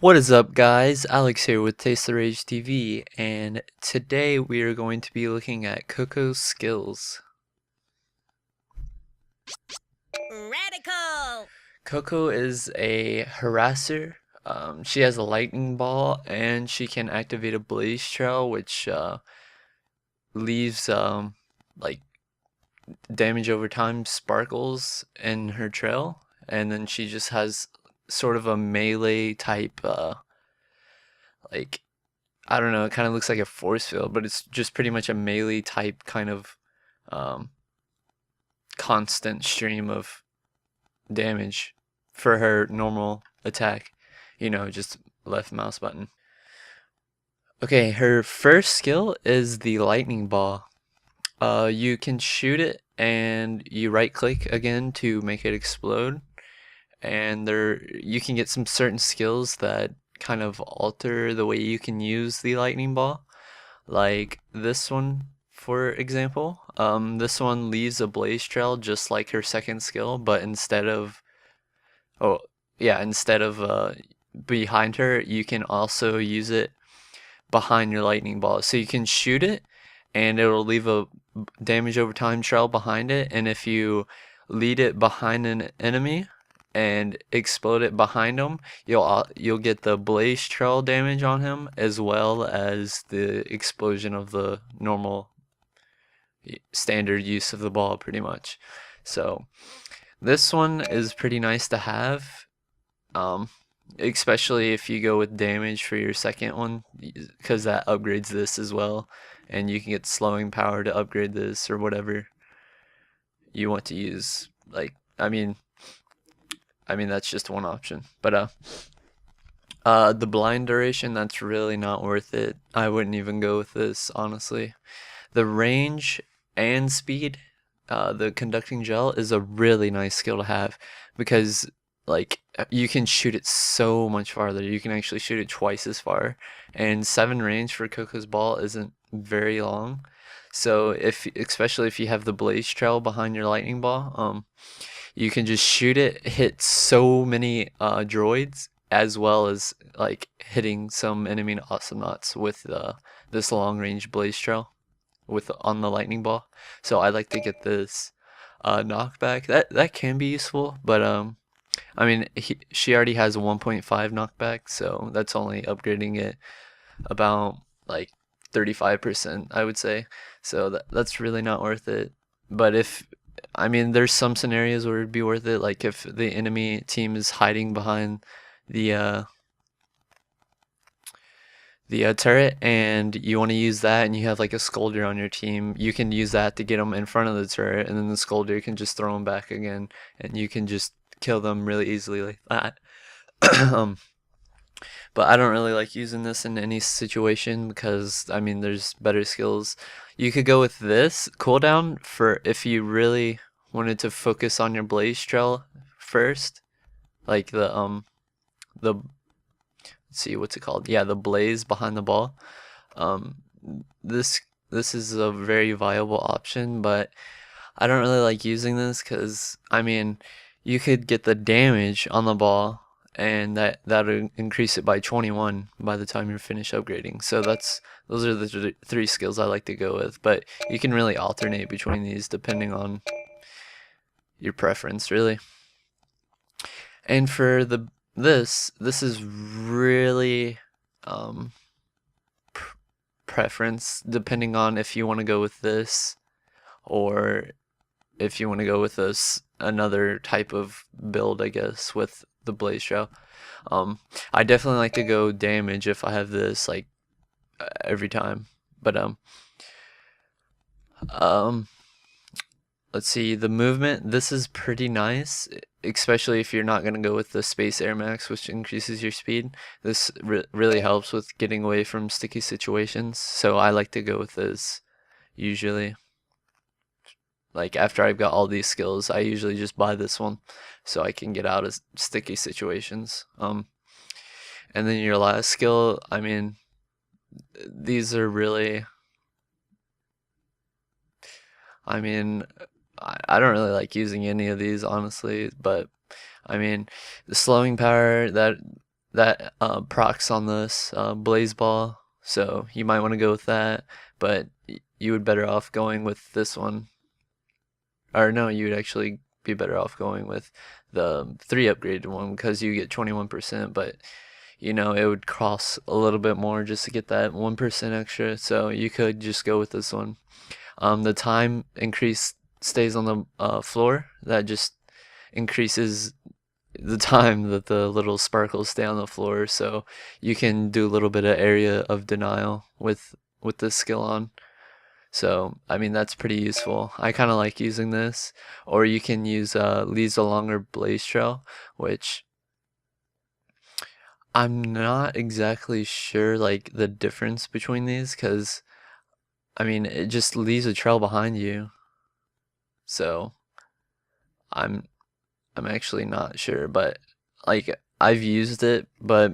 What is up, guys? Alex here with Taste the Rage TV, and today we are going to be looking at Coco's skills. Radical! Coco is a harasser. She has a lightning ball, and she can activate a blaze trail, which leaves like damage over time sparkles in her trail, and then she just has sort of a melee type like I don't know, it kind of looks like a force field, but it's just pretty much a melee type kind of um, constant stream of damage for her normal attack. Just left mouse button. Okay, her first skill is the lightning ball. You can shoot it and you right click again to make it explode. And there you can get some certain skills that kind of alter the way you can use the lightning ball. Like this one, for example. This one leaves a blaze trail just like her second skill, but oh, yeah, instead of behind her, you can also use it behind your lightning ball. So you can shoot it, and it'll leave a damage over time trail behind it. And if you lead it behind an enemy and explode it behind them, you'll get the blaze trail damage on him as well as the explosion of the normal standard use of the ball, pretty much. So this one is pretty nice to have. Um, Especially if you go with damage for your second one, because that upgrades this as well, and you can get slowing power to upgrade this or whatever you want to use. Like, I mean that's just one option. But the blind duration, that's really not worth it. I wouldn't even go with this, honestly. The range and speed, the conducting gel is a really nice skill to have because like you can shoot it so much farther. You can actually shoot it twice as far, and 7 range for Coco's ball isn't very long. So especially if you have the blaze trail behind your lightning ball, you can just shoot it, hit so many droids, as well as like hitting some enemy Awesomenauts with this long range blaze trail with on the lightning ball. So I like to get this knockback. That can be useful, but I mean she already has a 1.5 knockback, so that's only upgrading it about like 35%, I would say. So that's really not worth it. But I mean, there's some scenarios where it'd be worth it, like if the enemy team is hiding behind the uh, the turret and you want to use that and you have like a Scoldier on your team, you can use that to get them in front of the turret, and then the Scoldier can just throw them back again, and you can just kill them really easily like that. um, but I don't really like using this in any situation because I mean there's better skills. You could go with this cooldown for if you really wanted to focus on your blaze trail first, like the let's see what's it called? Yeah, the blaze behind the ball. Um, this is a very viable option, but I don't really like using this because I mean you could get the damage on the ball and that'll increase it by 21 by the time you're finished upgrading. So those are the three skills I like to go with, but you can really alternate between these depending on your preference, really. And for this is really um, preference depending on if you want to go with this or if you want to go with this another type of build, I guess, with the blaze trail. I definitely like to go damage if I have this like every time. But um, let's see, the movement. This is pretty nice, especially if you're not gonna go with the Space Air Max, which increases your speed. This really helps with getting away from sticky situations. So I like to go with this usually. Like after I've got all these skills, I usually just buy this one so I can get out of sticky situations. And then your last skill, I mean, these are really, I mean, I don't really like using any of these honestly, but I mean, the slowing power, that procs on this Blaze Ball, so you might want to go with that. But you would better off going with this one, or no, you would actually be better off going with the 3 upgraded one because you get 21%. But you know it would cost a little bit more just to get that 1% extra, so you could just go with this one. The time increase stays on the floor. That just increases the time that the little sparkles stay on the floor, so you can do a little bit of area of denial with this skill on. So I mean that's pretty useful. I kind of like using this, or you can use leaves a longer blaze trail, which I'm not exactly sure like the difference between these, because I mean it just leaves a trail behind you. So I'm I'm actually not sure, but like I've used it, but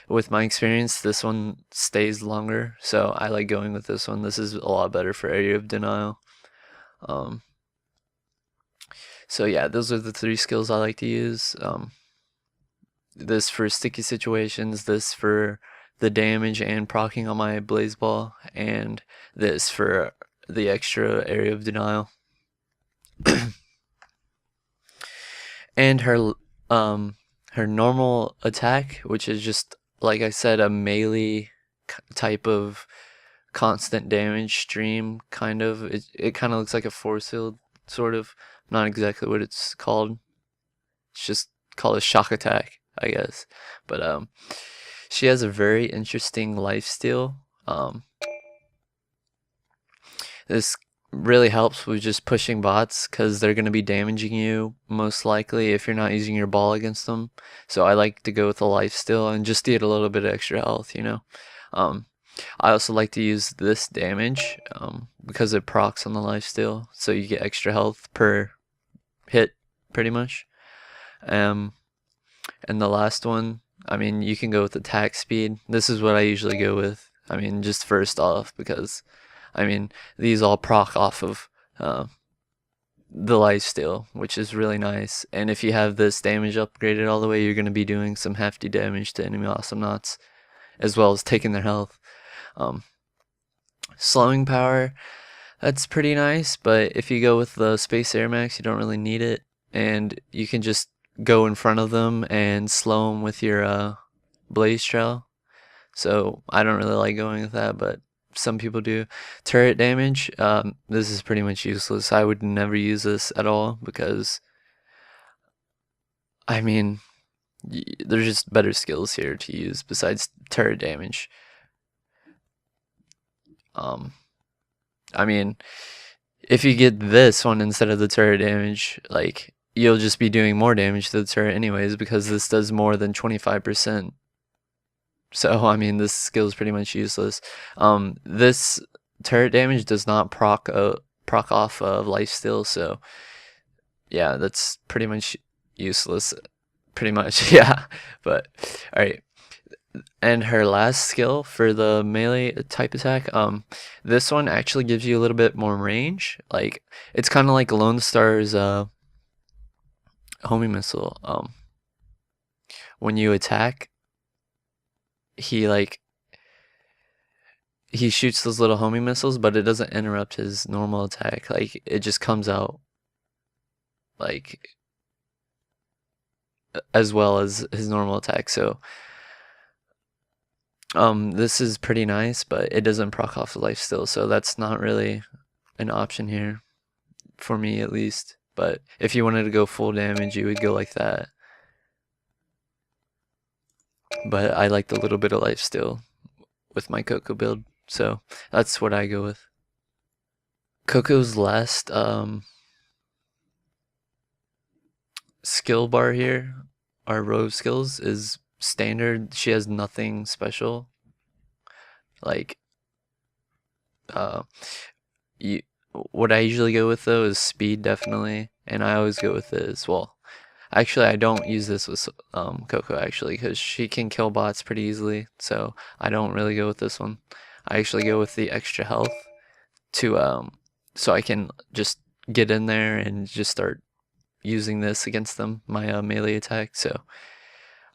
with my experience, this one stays longer, so I like going with this one. This is a lot better for area of denial. Um, so yeah, those are the 3 skills I like to use. This for sticky situations, this for the damage and proccing on my blaze ball, and this for the extra area of denial. And her normal attack, which is just like I said, a melee type of constant damage stream, kind of. It kind of looks like a force field, sort of. Not exactly what it's called. It's just called a shock attack, I guess. But she has a very interesting lifesteal. This really helps with just pushing bots because they're going to be damaging you most likely if you're not using your ball against them. So I like to go with a lifesteal and just get a little bit of extra health, you know. Um, I also like to use this damage because it procs on the lifesteal, so you get extra health per hit, pretty much. Um, and the last one, I mean, you can go with attack speed. This is what I usually go with. I mean, just first off, because I mean, these all proc off of the lifesteal, which is really nice. And if you have this damage upgraded all the way, you're going to be doing some hefty damage to enemy Awesomenauts, as well as taking their health. Um, slowing power, that's pretty nice, but if you go with the Space Air Max, you don't really need it, and you can just go in front of them and slow them with your Blaze Trail. So I don't really like going with that, but some people do. Turret damage, this is pretty much useless. I would never use this at all because, I mean, there's just better skills here to use besides turret damage. I mean, if you get this one instead of the turret damage, like, you'll just be doing more damage to the turret anyways because this does more than 25%. So, I mean, this skill is pretty much useless. This turret damage does not proc off of lifesteal, so yeah, that's pretty much useless. Pretty much, yeah. But, alright. And her last skill for the melee type attack, this one actually gives you a little bit more range. Like, it's kind of like Lone Star's homing missile. When you attack, he shoots those little homing missiles, but it doesn't interrupt his normal attack. Like, it just comes out like as well as his normal attack. So this is pretty nice, but it doesn't proc off the lifesteal, so that's not really an option here for me, at least. But if you wanted to go full damage, you would go like that. But I like the little bit of lifesteal with my Coco build, so that's what I go with. Coco's last skill bar here, our row of skills, is standard. She has nothing special. Like, what I usually go with though is speed, definitely, and I always go with this. Well, actually, I don't use this with Coco actually, because she can kill bots pretty easily, so I don't really go with this one. I actually go with the extra health to so I can just get in there and just start using this against them, my melee attack. So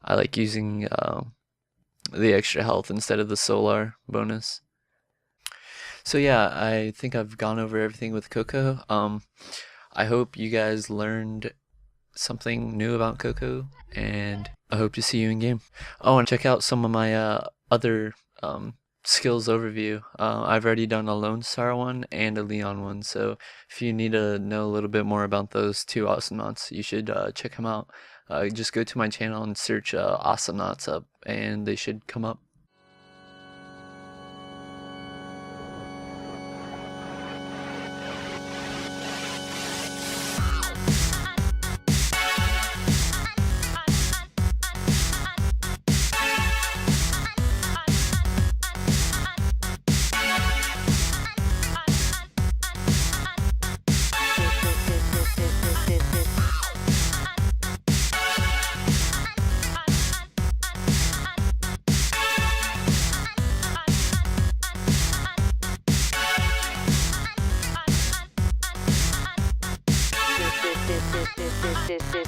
I like using the extra health instead of the solar bonus. So yeah, I think I've gone over everything with Coco. I hope you guys learned something new about Coco, and I hope to see you in game. Oh, and check out some of my other skills overview. I've already done a Lone Star one and a Leon one, so if you need to know a little bit more about those two Awesomenauts, you should check them out. Just go to my channel and search Awesomenauts up, and they should come up. This